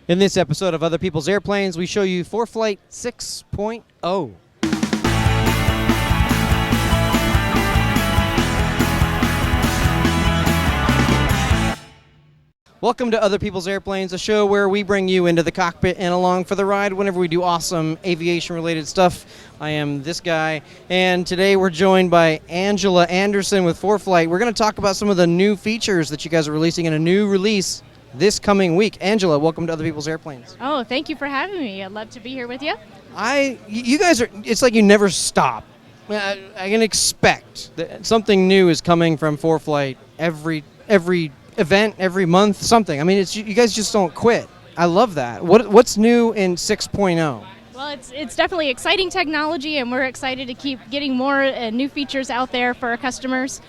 In this episode of Other People's Airplanes, we show you ForeFlight 6.0. Welcome to Other People's Airplanes, a show where we bring you into the cockpit and along for the ride whenever we do awesome aviation-related stuff. I am this guy, and today we're joined by Angela Anderson with ForeFlight. We're going to talk about some of the new features that you guys are releasing in a new release this coming week. Angela, welcome to Other People's Airplanes. Oh, thank you for having me. I'd love to be here with you. You guys are, it's like you never stop. I can expect that something new is coming from ForeFlight every event, every month, something. I mean, you guys just don't quit. I love that. What's new in 6.0? Well, it's definitely exciting technology, and we're excited to keep getting more new features out there for our customers.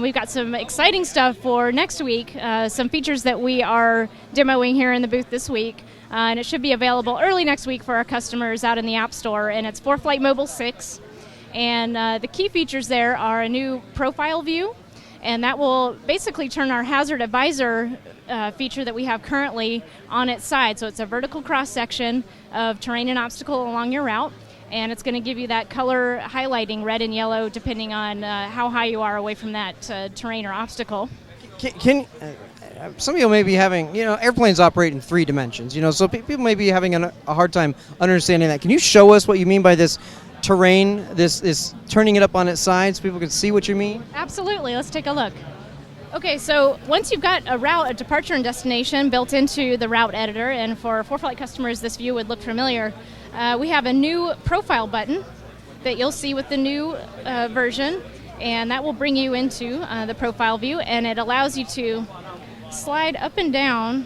We've got some exciting stuff for next week, some features that we are demoing here in the booth this week, and it should be available early next week for our customers out in the App Store, and it's ForeFlight Mobile 6. And the key features there are a new profile view, and that will basically turn our hazard advisor feature that we have currently on its side. So it's a vertical cross-section of terrain and obstacle along your route, and it's going to give you that color highlighting, red and yellow, depending on how high you are away from that terrain or obstacle. Some of you may be having, airplanes operate in 3 dimensions, so people may be having a hard time understanding that. Can you show us what you mean by this terrain, this turning it up on its side so people can see what you mean? Absolutely. Let's take a look. Okay, so once you've got a route, a departure and destination built into the route editor, and for ForeFlight customers this view would look familiar, we have a new profile button that you'll see with the new version, and that will bring you into the profile view, and it allows you to slide up and down,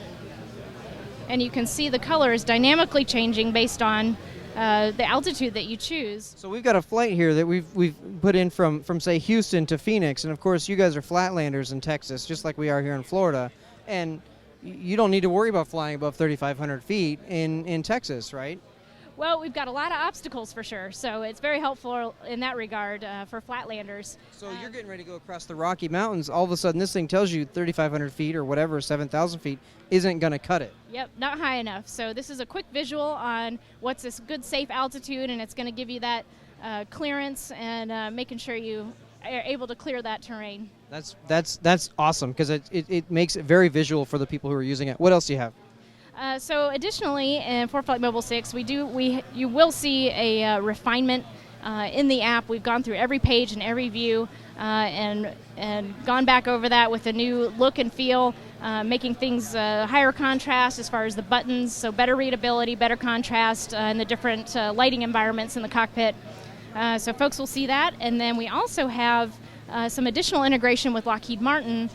and you can see the colors dynamically changing based on the altitude that you choose. So we've got a flight here that we've put in from say Houston to Phoenix, and of course you guys are flatlanders in Texas, just like we are here in Florida, and you don't need to worry about flying above 3,500 feet in Texas, right? Well, we've got a lot of obstacles for sure, so it's very helpful in that regard for flatlanders. So you're getting ready to go across the Rocky Mountains, all of a sudden this thing tells you 3,500 feet or whatever, 7,000 feet isn't going to cut it. Yep, not high enough. So this is a quick visual on what's this good safe altitude, and it's going to give you that clearance and making sure you are able to clear that terrain. That's awesome, because it makes it very visual for the people who are using it. What else do you have? So additionally, in ForeFlight Mobile 6, you will see a refinement in the app. We've gone through every page and every view and gone back over that with a new look and feel, making things higher contrast as far as the buttons, so better readability, better contrast in the different lighting environments in the cockpit. So folks will see that. And then we also have some additional integration with Lockheed Martin.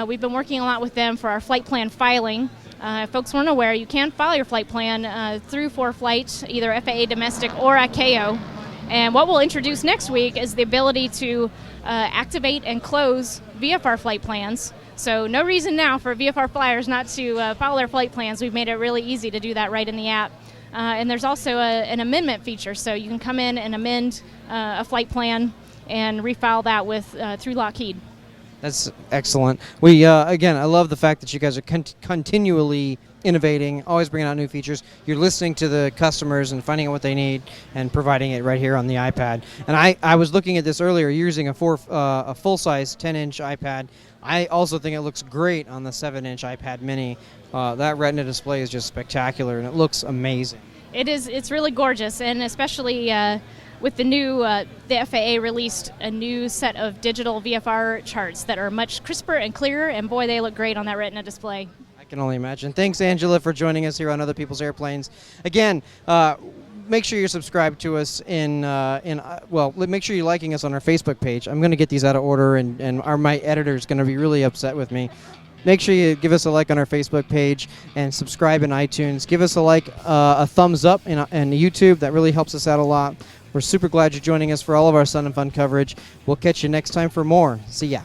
We've been working a lot with them for our flight plan filing. If folks weren't aware, you can file your flight plan through ForeFlight, either FAA Domestic or ICAO. And what we'll introduce next week is the ability to activate and close VFR flight plans. So no reason now for VFR flyers not to file their flight plans. We've made it really easy to do that right in the app. And there's also an amendment feature, so you can come in and amend a flight plan and refile that through Lockheed. That's excellent. We again, I love the fact that you guys are continually innovating, always bringing out new features. You're listening to the customers and finding out what they need and providing it right here on the iPad. And I was looking at this earlier, using a full-size 10-inch iPad. I also think it looks great on the 7-inch iPad mini. That Retina display is just spectacular, and it looks amazing. It is. It's really gorgeous, and especially with the new, the FAA released a new set of digital VFR charts that are much crisper and clearer, and boy, they look great on that Retina display. I can only imagine. Thanks, Angela, for joining us here on Other People's Airplanes. Again, make sure you're subscribed to us make sure you're liking us on our Facebook page. I'm going to get these out of order, and my editor is going to be really upset with me. Make sure you give us a like on our Facebook page and subscribe in iTunes. Give us a thumbs up in YouTube. That really helps us out a lot. We're super glad you're joining us for all of our Sun and Fun coverage. We'll catch you next time for more. See ya.